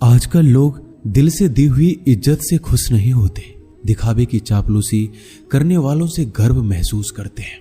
आजकल लोग दिल से दी हुई इज्जत से खुश नहीं होते, दिखावे की चापलूसी करने वालों से गर्व महसूस करते हैं।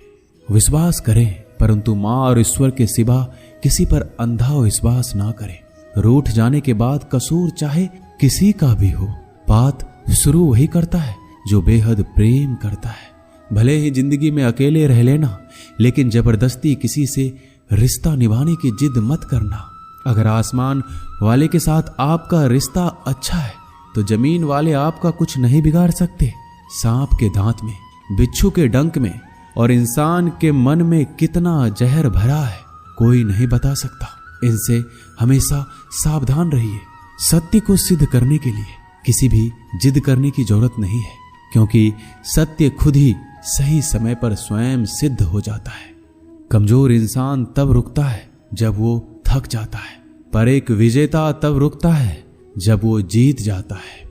विश्वास करें, परंतु मां और ईश्वर के सिवा किसी पर अंधा विश्वास ना करें। रूठ जाने के बाद कसूर चाहे किसी का भी हो, बात शुरू वही करता है जो बेहद प्रेम करता है। भले ही जिंदगी में अकेले रह लेना, लेकिन जबरदस्ती किसी से रिश्ता निभाने की जिद मत करना। अगर आसमान वाले के साथ आपका रिश्ता अच्छा है तो जमीन वाले आपका कुछ नहीं बिगाड़ सकते। सांप के दांत में, बिच्छू के डंक में और इंसान के मन में कितना जहर भरा है कोई नहीं बता सकता। इनसे हमेशा सावधान रहिए। सत्य को सिद्ध करने के लिए किसी भी जिद करने की जरूरत नहीं है, क्योंकि सत्य खुद ही सही समय पर स्वयं सिद्ध हो जाता है। कमजोर इंसान तब रुकता है जब वो थक जाता है, पर एक विजेता तब रुकता है जब वो जीत जाता है।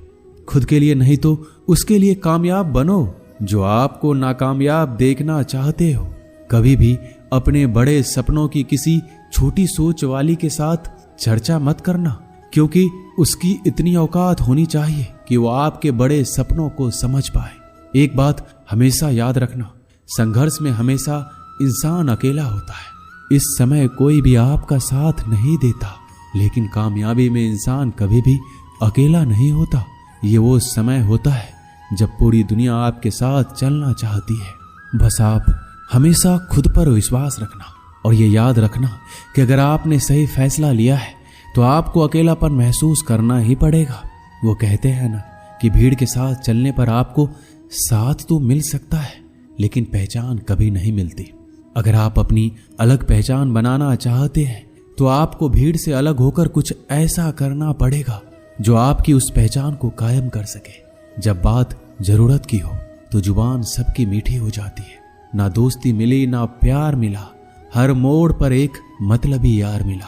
खुद के लिए नहीं तो उसके लिए कामयाब बनो जो आपको नाकामयाब देखना चाहते हो। कभी भी अपने बड़े सपनों की किसी छोटी सोच वाली के साथ चर्चा मत करना, क्योंकि उसकी इतनी औकात होनी चाहिए कि वो आपके बड़े सपनों को समझ पाए। एक बात हमेशा याद रखना, संघर्ष में हमेशा इंसान अकेला होता है। इस समय कोई भी आपका साथ नहीं देता, लेकिन कामयाबी में इंसान कभी भी अकेला नहीं होता। ये वो समय होता है जब पूरी दुनिया आपके साथ चलना चाहती है। बस आप हमेशा खुद पर विश्वास रखना और ये याद रखना कि अगर आपने सही फैसला लिया है तो आपको अकेलापन महसूस करना ही पड़ेगा। वो कहते हैं ना कि भीड़ के साथ चलने पर आपको साथ तो मिल सकता है, लेकिन पहचान कभी नहीं मिलती। अगर आप अपनी अलग पहचान बनाना चाहते हैं तो आपको भीड़ से अलग होकर कुछ ऐसा करना पड़ेगा जो आपकी उस पहचान को कायम कर सके। जब बात जरूरत की हो तो जुबान सबकी मीठी हो जाती है। ना दोस्ती मिली ना प्यार मिला, हर मोड़ पर एक मतलबी यार मिला।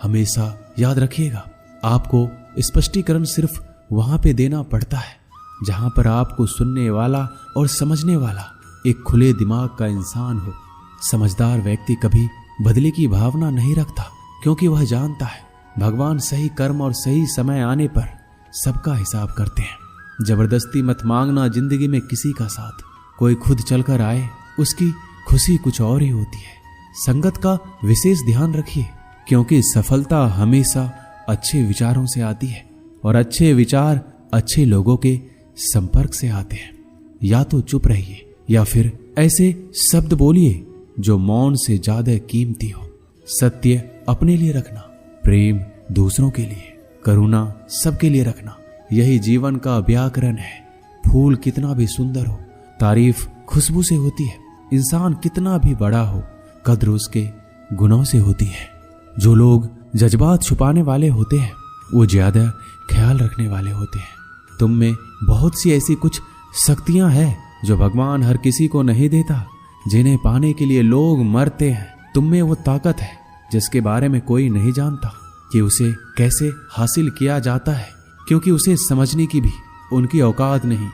हमेशा याद रखिएगा, आपको स्पष्टीकरण सिर्फ वहां पे देना पड़ता है जहां पर आपको सुनने वाला और समझने वाला एक खुले दिमाग का इंसान हो। समझदार व्यक्ति कभी बदले की भावना नहीं रखता, क्योंकि वह जानता है भगवान सही कर्म और सही समय आने पर सबका हिसाब करते हैं। जबरदस्ती मत मांगना जिंदगी में किसी का साथ। कोई खुद चलकर आए, उसकी खुशी कुछ और ही होती है। संगत का विशेष ध्यान रखिए, क्योंकि सफलता हमेशा अच्छे विचारों से आती है और अच्छे विचार अच्छे लोगों के संपर्क से आते हैं। या तो चुप रहिए या फिर ऐसे शब्द बोलिए जो मौन से ज्यादा कीमती हो। सत्य अपने लिए रखना, प्रेम दूसरों के लिए, करुणा सबके लिए रखना। यही जीवन का व्याकरण है। फूल कितना भी सुंदर हो, तारीफ खुशबू से होती है। इंसान कितना भी बड़ा हो, कद्र उसके गुणों से होती है। जो लोग जज्बात छुपाने वाले होते हैं वो ज्यादा ख्याल रखने वाले होते हैं। तुम में बहुत सी ऐसी कुछ शक्तियां हैं जो भगवान हर किसी को नहीं देता, जिन्हें पाने के लिए लोग मरते हैं। तुम में वो ताकत है जिसके बारे में कोई नहीं जानता कि उसे कैसे हासिल किया जाता है, क्योंकि उसे समझने की भी उनकी औकात नहीं।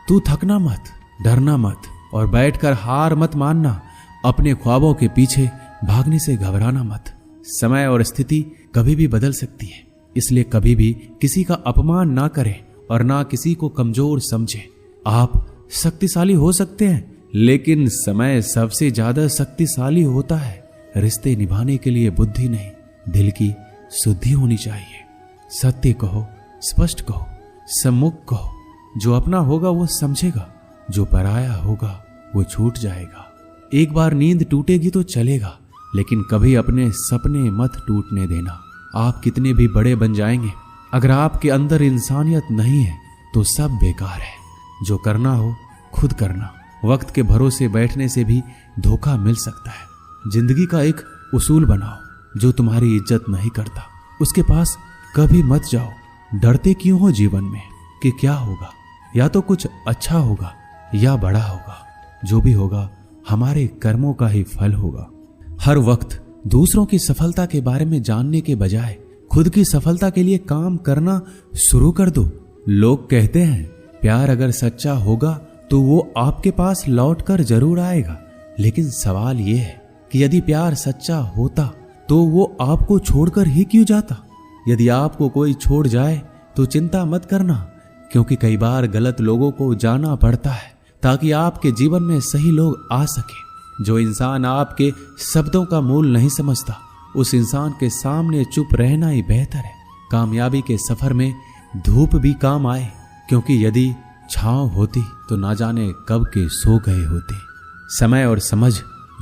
तू थकना मत, डरना मत और बैठकर हार मत मानना। अपने ख्वाबों के पीछे भागने से घबराना मत। समय और स्थिति कभी भी बदल सकती है, इसलिए कभी भी किसी का अपमान ना करें और ना किसी को कमजोर समझें। आप शक्तिशाली हो सकते हैं, लेकिन समय सबसे ज्यादा शक्तिशाली होता है। रिश्ते निभाने के लिए बुद्धि नहीं, दिल की शुद्धि होनी चाहिए। सत्य कहो, स्पष्ट कहो, सम्मुख कहो। जो अपना होगा वो समझेगा, जो पराया होगा वो छूट जाएगा। एक बार नींद टूटेगी तो चलेगा, लेकिन कभी अपने सपने मत टूटने देना। आप कितने भी बड़े बन जाएंगे, अगर आपके अंदर इंसानियत नहीं है तो सब बेकार है। जो करना हो खुद करना। वक्त के भरोसे बैठने से भी धोखा मिल सकता है। जिंदगी का एक उसूल बनाओ, जो तुम्हारी इज्जत नहीं करता उसके पास कभी मत जाओ। डरते क्यों हो जीवन में कि क्या होगा? या तो कुछ अच्छा होगा या बड़ा होगा। जो भी होगा हमारे कर्मों का ही फल होगा। हर वक्त दूसरों की सफलता के बारे में जानने के बजाय खुद की सफलता के लिए काम करना शुरू कर दो। लोग कहते हैं प्यार अगर सच्चा होगा तो वो आपके पास लौट कर जरूर आएगा, लेकिन सवाल ये है कि यदि प्यार सच्चा होता तो वो आपको छोड़कर ही क्यों जाता? यदि आपको कोई छोड़ जाए तो चिंता मत करना, क्योंकि कई बार गलत लोगों को जाना पड़ता है ताकि आपके जीवन में सही लोग आ सके। जो इंसान आपके शब्दों का मूल नहीं समझता, उस इंसान के सामने चुप रहना ही बेहतर है। कामयाबी के सफर में धूप भी काम आए, क्योंकि यदि छांव होती तो ना जाने कब के सो गए होते। समय और समझ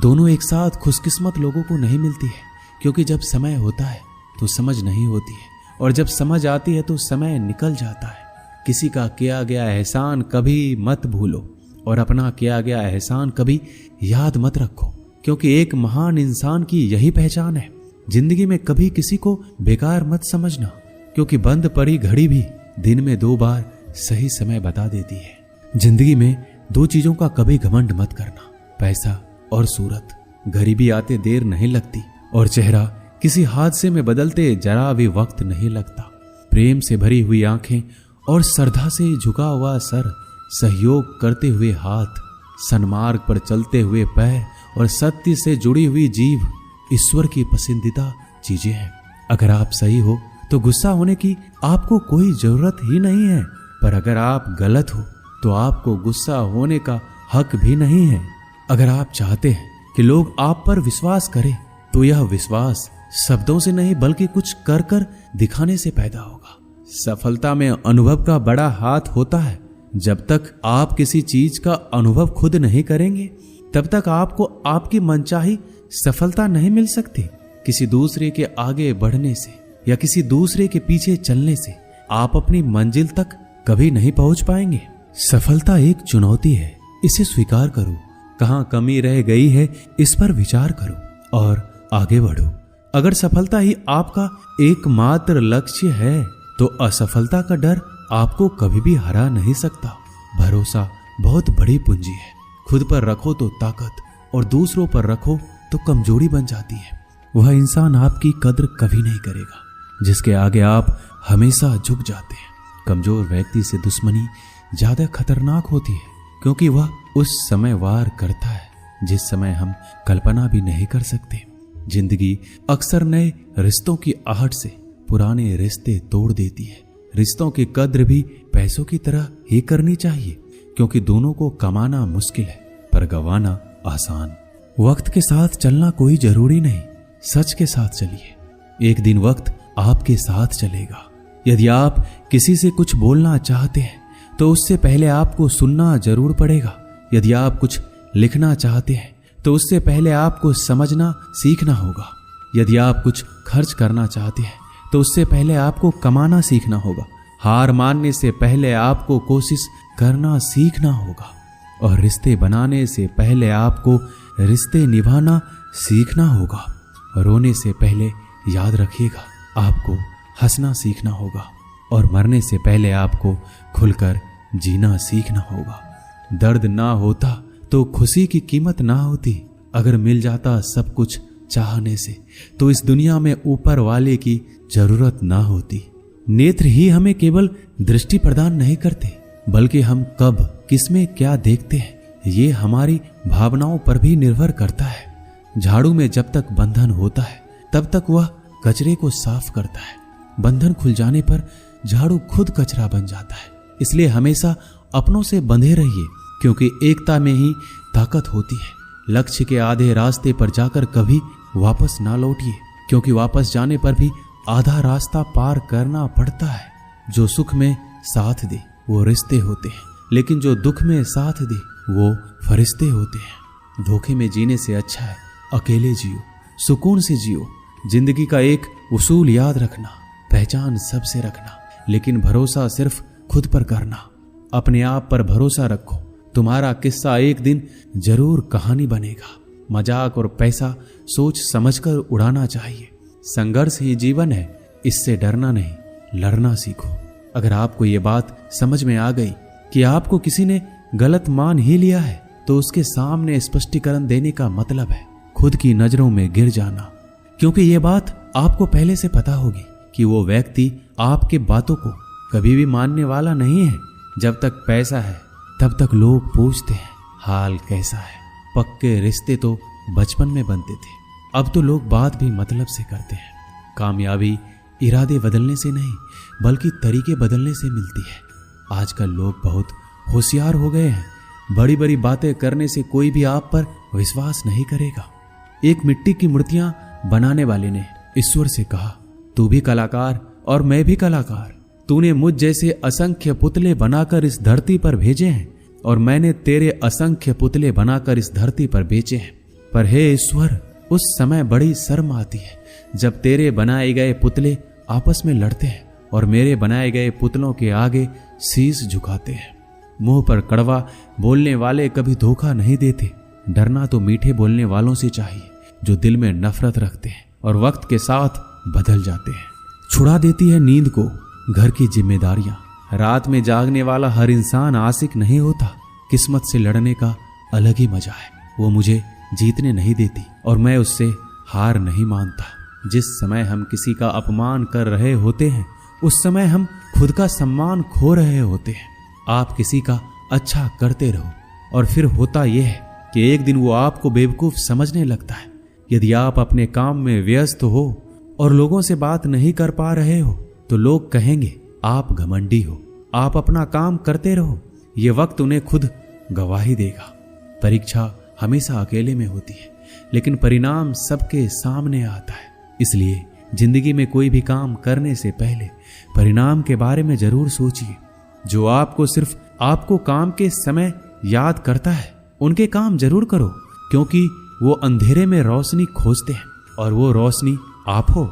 दोनों एक साथ खुशकिस्मत लोगों को नहीं मिलती है, क्योंकि जब समय होता है तो समझ नहीं होती है, और जब समझ आती है तो समय निकल जाता है। किसी का किया गया एहसान कभी मत भूलो और अपना किया गया एहसान कभी याद मत रखो, क्योंकि एक महान इंसान की यही पहचान है। जिंदगी में कभी किसी को बेकार मत समझना, क्योंकि बंद पड़ी घड़ी भी दिन में 2 बार सही समय बता देती है। जिंदगी में 2 चीजों का कभी घमंड मत करना, पैसा और सूरत। गरीबी आते देर नहीं लगती और चेहरा किसी हादसे में बदलते जरा भी वक्त नहीं लगता। प्रेम से भरी हुई आंखें और श्रद्धा से झुका हुआ सर, सहयोग करते हुए हाथ, सन्मार्ग पर चलते हुए पैर और सत्य से जुड़ी हुई जीभ ईश्वर की पसंदीदा चीजें हैं। अगर आप सही हो तो गुस्सा होने की आपको कोई जरूरत ही नहीं है, पर अगर आप गलत हो तो आपको गुस्सा होने का हक भी नहीं है। अगर आप चाहते हैं कि लोग आप पर विश्वास करें तो यह विश्वास शब्दों से नहीं बल्कि कुछ कर कर दिखाने से पैदा होगा। सफलता में अनुभव का बड़ा हाथ होता है। जब तक आप किसी चीज का अनुभव खुद नहीं करेंगे तब तक आपको आपकी मनचाही सफलता नहीं मिल सकती। किसी दूसरे के आगे बढ़ने से या किसी दूसरे के पीछे चलने से आप अपनी मंजिल तक कभी नहीं पहुंच पाएंगे। सफलता एक चुनौती है, इसे स्वीकार करो। कहां कमी रह गई है इस पर विचार करो और आगे बढ़ो। अगर सफलता ही आपका एकमात्र लक्ष्य है तो असफलता का डर आपको कभी भी हरा नहीं सकता। भरोसा बहुत बड़ी पूंजी है। खुद पर रखो तो ताकत और दूसरों पर रखो तो कमजोरी बन जाती है। वह इंसान आपकी कद्र कभी नहीं करेगा जिसके आगे आप हमेशा झुक जाते हैं। कमजोर व्यक्ति से दुश्मनी ज्यादा खतरनाक होती है, क्योंकि वह उस समय वार करता है जिस समय हम कल्पना भी नहीं कर सकते। जिंदगी अक्सर नए रिश्तों की आहट से पुराने रिश्ते तोड़ देती है। रिश्तों की कद्र भी पैसों की तरह ही करनी चाहिए, क्योंकि दोनों को कमाना मुश्किल है पर गंवाना आसान। वक्त के साथ चलना कोई जरूरी नहीं, सच के साथ चलिए। एक दिन वक्त आपके साथ चलेगा। यदि आप किसी से कुछ बोलना चाहते हैं तो उससे पहले आपको सुनना जरूर पड़ेगा। यदि आप कुछ लिखना चाहते हैं तो उससे पहले आपको समझना सीखना होगा। यदि आप कुछ खर्च करना चाहते हैं तो उससे पहले आपको कमाना सीखना होगा। हार मानने से पहले आपको कोशिश करना सीखना होगा और रिश्ते बनाने से पहले आपको रिश्ते निभाना सीखना होगा। रोने से पहले याद रखिएगा आपको हंसना सीखना होगा और मरने से पहले आपको खुलकर जीना सीखना होगा। दर्द ना होता तो खुशी की कीमत ना होती। अगर मिल जाता सब कुछ चाहने से तो इस दुनिया में ऊपर वाले की जरूरत ना होती। नेत्र ही हमें केवल दृष्टि प्रदान नहीं करते, बल्कि हम कब किसमें क्या देखते हैं ये हमारी भावनाओं पर भी निर्भर करता है। झाड़ू में जब तक बंधन होता है तब तक वह कचरे को साफ करता है। बंधन खुल जाने पर झाड़ू खुद कचरा बन जाता है। इसलिए हमेशा अपनों से बंधे रहिए, क्योंकि एकता में ही ताकत होती है। लक्ष्य के आधे रास्ते पर जाकर कभी वापस ना लौटिए, क्योंकि वापस जाने पर भी आधा रास्ता पार करना पड़ता है। जो सुख में साथ दे वो रिश्ते होते हैं, लेकिन जो दुख में साथ दे वो फरिश्ते होते हैं। धोखे में जीने से अच्छा है अकेले जियो, सुकून से जियो। जिंदगी का एक उसूल याद रखना, पहचान सबसे रखना, लेकिन भरोसा सिर्फ खुद पर करना। अपने आप पर भरोसा रखो, तुम्हारा किस्सा एक दिन जरूर कहानी बनेगा। मजाक और पैसा सोच समझकर उड़ाना चाहिए। संघर्ष ही जीवन है, इससे डरना नहीं, लड़ना सीखो। अगर आपको ये बात समझ में आ गई कि आपको किसी ने गलत मान ही लिया है तो उसके सामने स्पष्टीकरण देने का मतलब है खुद की नजरों में गिर जाना, क्योंकि ये बात आपको पहले से पता होगी कि वो व्यक्ति आपके बातों को कभी भी मानने वाला नहीं है। जब तक पैसा है तब तक लोग पूछते हैं हाल कैसा है। पक्के रिश्ते तो बचपन में बनते थे, अब तो लोग बात भी मतलब से करते हैं। कामयाबी इरादे बदलने से नहीं बल्कि तरीके बदलने से मिलती है। आजकल लोग बहुत होशियार हो गए हैं। बड़ी बड़ी बातें करने से कोई भी आप पर विश्वास नहीं करेगा। एक मिट्टी की मूर्तियां बनाने वाले ने ईश्वर से कहा, तू भी कलाकार और मैं भी कलाकार। तूने मुझ जैसे असंख्य पुतले बनाकर इस धरती पर भेजे हैं और मैंने तेरे असंख्य पुतले बनाकर इस धरती पर बेचे हैं। पर हे ईश्वर, उस समय बड़ी शर्म आती है जब तेरे बनाए गए पुतले आपस में लड़ते हैं और मेरे बनाए गए पुतलों के आगे शीश झुकाते हैं। मुंह पर कड़वा बोलने वाले कभी धोखा नहीं देते। डरना तो मीठे बोलने वालों से चाहिए जो दिल में नफरत रखते हैं और वक्त के साथ बदल जाते हैं। छुड़ा देती है नींद को घर की जिम्मेदारियां। रात में जागने वाला हर इंसान आशिक नहीं होता। किस्मत से लड़ने का अलग ही मजा है। वो मुझे जीतने नहीं देती और मैं उससे हार नहीं मानता। जिस समय हम किसी का अपमान कर रहे होते हैं उस समय हम खुद का सम्मान खो रहे होते हैं। आप किसी का अच्छा करते रहो और फिर होता यह है कि एक दिन वो आपको बेवकूफ समझने लगता है। यदि आप अपने काम में व्यस्त हो और लोगों से बात नहीं कर पा रहे हो तो लोग कहेंगे आप घमंडी हो। आप अपना काम करते रहो, ये वक्त उन्हें खुद गवाही देगा। परीक्षा हमेशा अकेले में होती है लेकिन परिणाम सबके सामने आता है। इसलिए जिंदगी में कोई भी काम करने से पहले परिणाम के बारे में जरूर सोचिए। जो आपको सिर्फ आपको काम के समय याद करता है उनके काम जरूर करो, क्योंकि वो अंधेरे में रोशनी खोजते हैं और वो रोशनी आप हो।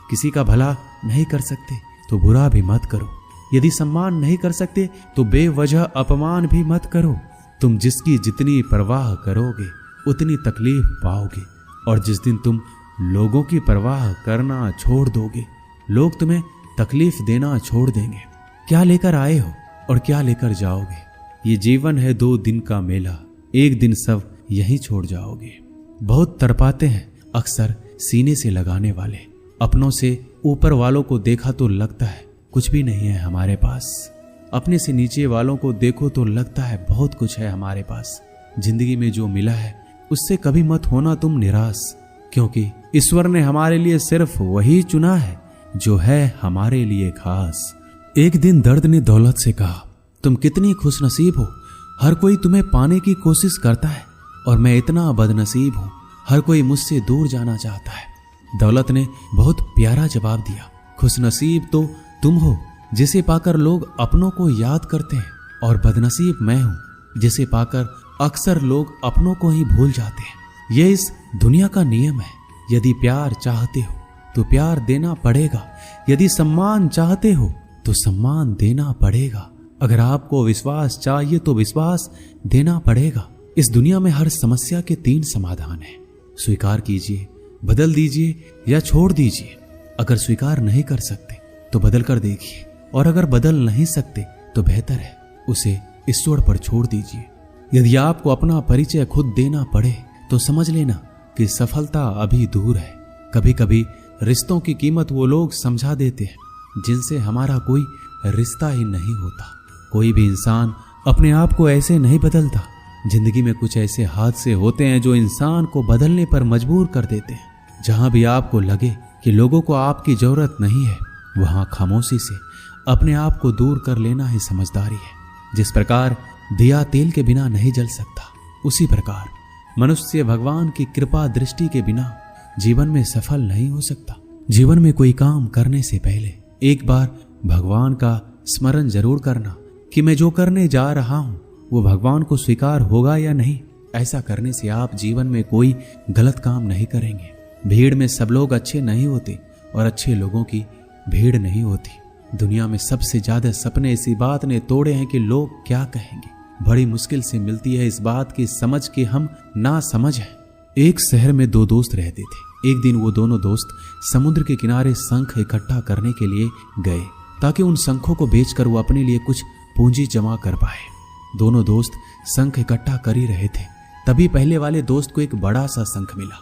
किसी का भला नहीं कर सकते तो बुरा भी मत करो। यदि सम्मान नहीं कर सकते तो बेवजह अपमान भी मत करो। तुम जिसकी जितनी परवाह करोगे उतनी तकलीफ पाओगे और जिस दिन तुम लोगों की परवाह करना छोड़ दोगे लोग तुम्हें तकलीफ देना छोड़ देंगे। क्या लेकर आए हो और क्या लेकर जाओगे? ये जीवन है 2 दिन का मेला, एक दिन सब यहीं छोड़ जाओगे। बहुत तड़पाते हैं अक्सर सीने से लगाने वाले। अपनों से ऊपर वालों को देखा तो लगता है कुछ भी नहीं है हमारे पास। अपने से नीचे वालों को देखो तो लगता है बहुत कुछ है हमारे पास। जिंदगी में जो मिला है उससे कभी मत होना तुम निराश, क्योंकि ईश्वर ने हमारे लिए सिर्फ वही चुना है जो है हमारे लिए खास। एक दिन दर्द ने दौलत से कहा, तुम कितनी खुशनसीब हो, हर कोई तुम्हें पाने की कोशिश करता है और मैं इतना बदनसीब हूँ, हर कोई मुझसे दूर जाना चाहता है। दौलत ने बहुत प्यारा जवाब दिया, खुशनसीब तो तुम हो जिसे पाकर लोग अपनों को याद करते हैं और बदनसीब मैं हूँ जिसे पाकर अक्सर लोग अपनों को ही भूल जाते हैं। यह इस दुनिया का नियम है। यदि प्यार चाहते हो तो प्यार देना पड़ेगा, यदि सम्मान चाहते हो तो सम्मान देना पड़ेगा। अगर आपको विश्वास चाहिए तो विश्वास देना पड़ेगा। इस दुनिया में हर समस्या के 3 समाधान हैं। स्वीकार कीजिए, बदल दीजिए या छोड़ दीजिए। अगर स्वीकार नहीं कर सकते तो बदल कर देखिए और अगर बदल नहीं सकते तो बेहतर है उसे ईश्वर पर छोड़ दीजिए। यदि आपको अपना परिचय खुद देना पड़े तो समझ लेना कि सफलता अभी दूर है। कभी कभी रिश्तों की कीमत वो लोग समझा देते हैं जिनसे हमारा कोई रिश्ता ही नहीं होता। कोई भी इंसान अपने आप को ऐसे नहीं बदलता। जिंदगी में कुछ ऐसे हादसे होते हैं जो इंसान को बदलने पर मजबूर कर देते हैं। जहां भी आपको लगे कि लोगों को आपकी जरूरत नहीं है वहां खामोशी से अपने आप को दूर कर लेना ही समझदारी है। जिस प्रकार दिया तेल के बिना नहीं जल सकता, उसी प्रकार मनुष्य भगवान की कृपा दृष्टि के बिना जीवन में सफल नहीं हो सकता। जीवन में कोई काम करने से पहले एक बार भगवान का स्मरण जरूर करना कि मैं जो करने जा रहा हूं वो भगवान को स्वीकार होगा या नहीं। ऐसा करने से आप जीवन में कोई गलत काम नहीं करेंगे। भीड़ में सब लोग अच्छे नहीं होते और अच्छे लोगों की भीड़ नहीं होती। दुनिया में सबसे ज्यादा सपने इसी बात ने तोड़े हैं कि लोग क्या कहेंगे। बड़ी मुश्किल से मिलती है इस बात की समझ कि हम ना समझ हैं। एक शहर में 2 दोस्त रहते थे। एक दिन वो दोनों दोस्त समुद्र के किनारे शंख इकट्ठा करने के लिए गए ताकि उन शंखों को बेचकर वो अपने लिए कुछ पूंजी जमा कर पाए। दोनों दोस्त शंख इकट्ठा कर ही रहे थे, तभी पहले वाले दोस्त को एक बड़ा सा शंख मिला।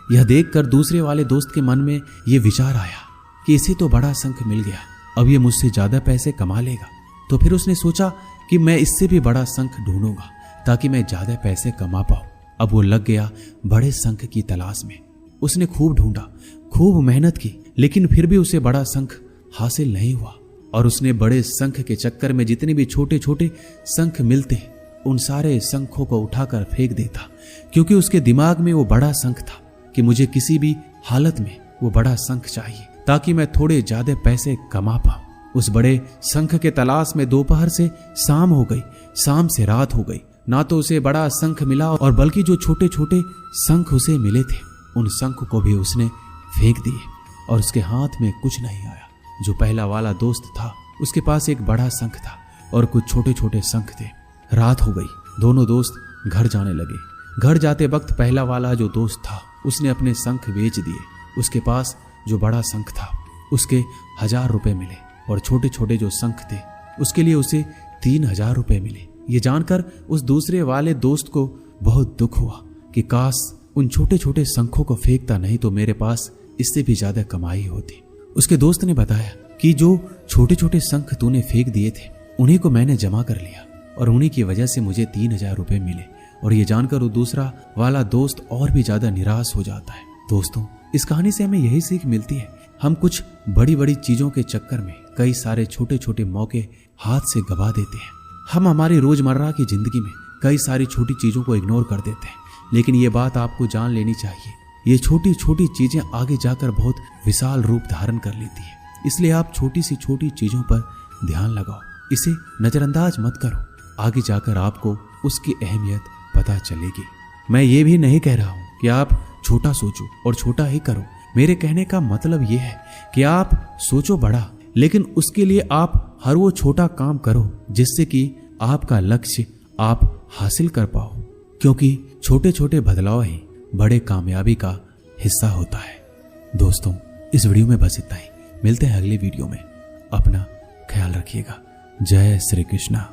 यह देखकर दूसरे वाले दोस्त के मन में यह विचार आया कि इसे तो बड़ा शंख मिल गया, अब ये मुझसे ज्यादा पैसे कमा लेगा। तो फिर उसने सोचा कि मैं इससे भी बड़ा शंख ढूंढूंगा ताकि मैं ज्यादा पैसे कमा पाऊं। अब वो लग गया बड़े शंख की तलाश में। उसने खूब ढूंढा, खूब मेहनत की, लेकिन फिर भी उसे बड़ा शंख हासिल नहीं हुआ और उसने बड़े शंख के चक्कर में जितने भी छोटे छोटे शंख मिलते उन सारे शंखों को उठाकर फेंक देता, क्योंकि उसके दिमाग में वो बड़ा शंख था कि मुझे किसी भी हालत में वो बड़ा शंख चाहिए ताकि मैं थोड़े ज्यादा पैसे कमा पाऊं। उस बड़े शंख के तलाश में दोपहर से शाम हो गई, शाम से रात हो गई, ना तो उसे बड़ा शंख मिला और बल्कि जो छोटे छोटे शंख उसे मिले थे उन शंख को भी उसने फेंक दिए और उसके हाथ में कुछ नहीं आया। जो पहला वाला दोस्त था उसके पास एक बड़ा शंख था और कुछ छोटे छोटे शंख थे। रात हो गई, दोनों दोस्त घर जाने लगे। घर जाते वक्त पहला वाला जो दोस्त था उसने अपने शंख बेच दिए। उसके पास जो बड़ा शंख था उसके 1000 रुपए मिले और छोटे छोटे जो शंख थे उसके लिए उसे 3000 रुपए मिले। ये जानकर उस दूसरे वाले दोस्त को बहुत दुख हुआ कि काश उन छोटे छोटे शंखों को फेंकता, नहीं तो मेरे पास इससे भी ज्यादा कमाई होती। उसके दोस्त ने बताया कि जो छोटे छोटे शंख तूने फेंक दिए थे उन्हीं को मैंने जमा कर लिया और उन्हीं की वजह से मुझे 3000 रुपए मिले। और ये जानकर वो दूसरा वाला दोस्त और भी ज्यादा निराश हो जाता है। दोस्तों, इस कहानी से हमें यही सीख मिलती है, हम कुछ बड़ी बड़ी चीजों के चक्कर में कई सारे छोटे छोटे मौके हाथ से गवा देते हैं। हम हमारी रोजमर्रा की जिंदगी में कई सारी छोटी चीजों को इग्नोर कर देते हैं, लेकिन ये बात आपको जान लेनी चाहिए, ये छोटी छोटी चीजें आगे जाकर बहुत विशाल रूप धारण कर लेती है। इसलिए आप छोटी सी छोटी चीजों पर ध्यान लगाओ, इसे नजरअंदाज मत करो, आगे जाकर आपको उसकी अहमियत पता चलेगी। मैं ये भी नहीं कह रहा हूं कि आप छोटा सोचो और छोटा ही करो। मेरे कहने का मतलब यह है कि आप सोचो बड़ा, लेकिन उसके लिए आप हर वो छोटा काम करो जिससे कि आपका लक्ष्य आप हासिल कर पाओ, क्योंकि छोटे छोटे बदलाव ही बड़े कामयाबी का हिस्सा होता है। दोस्तों, इस वीडियो में बस इतना ही। मिलते हैं अगले वीडियो में। अपना ख्याल रखिएगा। जय श्री कृष्णा।